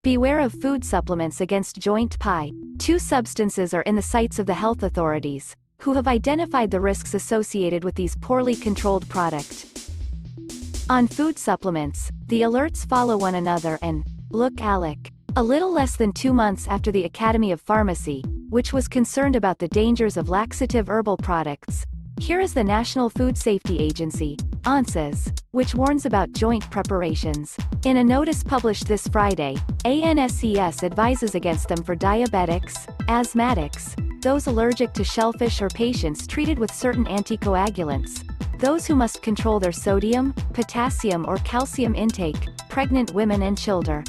Beware of food supplements against joint pain. Two substances are in the sights of the health authorities, who have identified the risks associated with these poorly controlled products. On food supplements, the alerts follow one another and look alike. A little less than 2 months after the Academy of Pharmacy, which was concerned about the dangers of laxative herbal products, here is the National Food Safety Agency, Anses, which warns about joint preparations. In a notice published this Friday, Anses advises against them for diabetics, asthmatics, those allergic to shellfish or patients treated with certain anticoagulants, those who must control their sodium, potassium or calcium intake, pregnant women and children.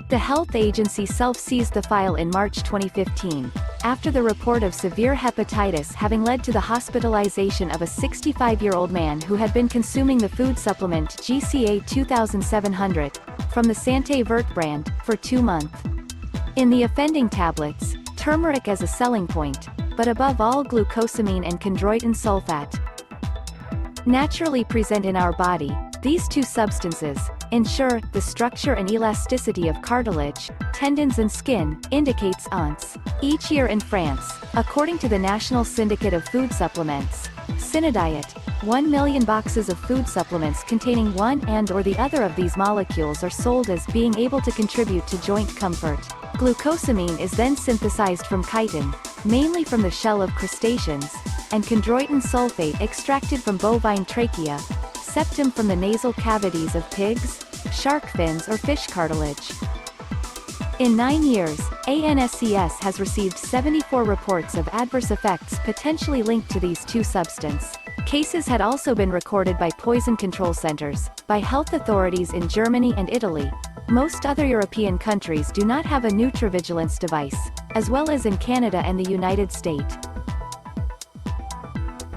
The health agency self-seized the file in March 2015, after the report of severe hepatitis having led to the hospitalization of a 65-year-old man who had been consuming the food supplement GCA 2700, from the Santé Verte brand, for 2 months. In the offending tablets, turmeric as a selling point, but above all glucosamine and chondroitin sulphate. Naturally present in our body, these two substances ensure the structure and elasticity of cartilage, tendons and skin, indicates Anses. Each year in France, according to the National Syndicate of Food Supplements, Synodiet, 1 million boxes of food supplements containing one and or the other of these molecules are sold as being able to contribute to joint comfort. Glucosamine is then synthesized from chitin, mainly from the shell of crustaceans, and chondroitin sulphate extracted from bovine trachea, septum from the nasal cavities of pigs, shark fins or fish cartilage. In 9 years, Anses has received 74 reports of adverse effects potentially linked to these two substances. Cases had also been recorded by poison control centers, by health authorities in Germany and Italy. Most other European countries do not have a nutravigilance device, as well as in Canada and the United States.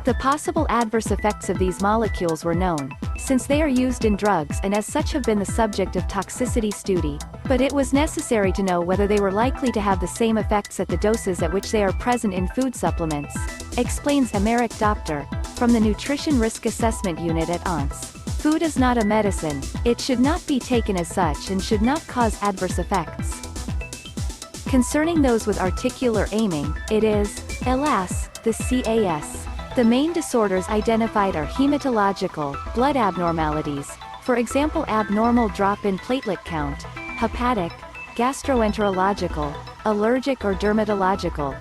The possible adverse effects of these molecules were known, since they are used in drugs and as such have been the subject of toxicity study, but it was necessary to know whether they were likely to have the same effects at the doses at which they are present in food supplements, explains Emeric Doctor, from the Nutrition Risk Assessment Unit at Anses. Food is not a medicine, it should not be taken as such and should not cause adverse effects. Concerning those with articular aiming, it is, alas, the CAS. The main disorders identified are hematological, blood abnormalities, for example abnormal drop in platelet count, hepatic, gastroenterological, allergic or dermatological,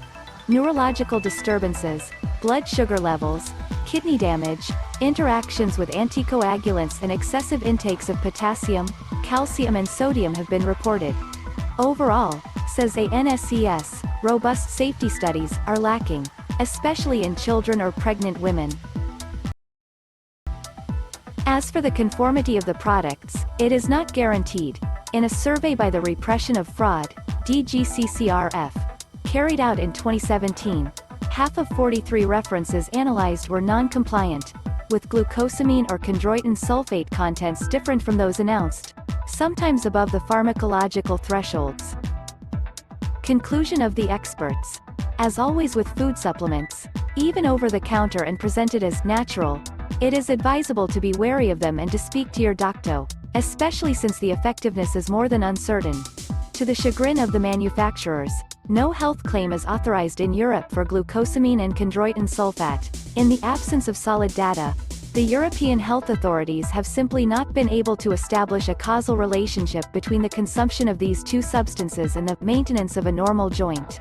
neurological disturbances, blood sugar levels, kidney damage, interactions with anticoagulants and excessive intakes of potassium, calcium and sodium have been reported. Overall, says Anses, robust safety studies are lacking, especially in children or pregnant women. As for the conformity of the products, it is not guaranteed. In a survey by the Repression of Fraud, DGCCRF, carried out in 2017, half of 43 references analyzed were non-compliant, with glucosamine or chondroitin sulphate contents different from those announced, sometimes above the pharmacological thresholds. Conclusion of the experts. As always with food supplements, even over-the-counter and presented as natural, it is advisable to be wary of them and to speak to your doctor, especially since the effectiveness is more than uncertain. To the chagrin of the manufacturers, no health claim is authorized in Europe for glucosamine and chondroitin sulphate. In the absence of solid data, the European health authorities have simply not been able to establish a causal relationship between the consumption of these two substances and the maintenance of a normal joint.